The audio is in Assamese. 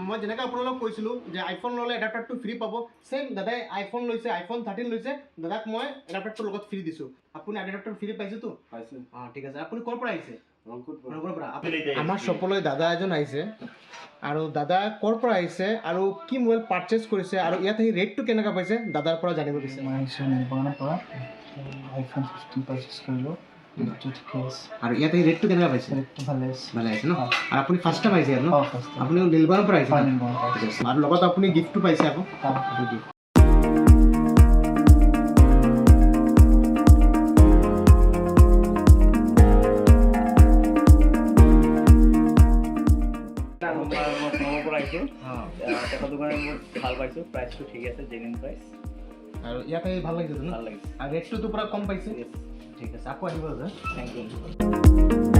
মই যেনেকৈ আপোনালোকক কৈছিলোঁ যে আইফোন ল'লে এডাপ্টাৰটো ফ্ৰী পাব, ছেম দাদাই আইফোন লৈছে, আইফোন 13 লৈছে, দাদাক মই এডাপ্টাৰটোৰ লগত ফ্ৰী দিছোঁ। আপুনি এডাপ্টাৰ ফ্ৰী পাইছেতো? পাইছে। অঁ ঠিক আছে। আপুনি ক'ৰ পৰা আহিছে? ৰংপুৰৰ পৰা। আমাৰ শ্বপলৈ দাদা এজন আহিছে, আৰু দাদা ক'ৰ পৰা আহিছে আৰু কি মোবাইল পাৰচেজ কৰিছে আৰু ইয়াত সেই ৰেটটো কেনেকৈ পাইছে দাদাৰ পৰা জানিব বিচাৰিছে। মই আহিছোঁ নিৰ্বাণৰ পৰা আইফোন 15 পাৰচেজ কৰিলোঁ। আৰু ইয়াত এই ৰেটটো কেনেকৈ পাইছে? ৰেটটো ভালে আছে। ভালে আছে ন? আৰু আপুনি ফাৰ্ষ্ট টাইম আহিছে ন? First time. আপুনি নীলবানৰ পৰা আহিছে? নিৰ্বাণৰ পৰা। আৰু লগত আপুনি গিফ্টটো পাইছে আকৌ? গিফ্ট। দোকানে মোৰ ভাল পাইছোঁ, প্ৰাইচটো ঠিক আছে, জেনুইন প্ৰাইচ। আৰু ইয়াত আহি ভাল লাগিছে ন? ভাল লাগিছে। আৰু ৰেটটোতো পুৰা কম পাইছে? ঠিক আছে, আকৌ আহিব দাদা। Thank U.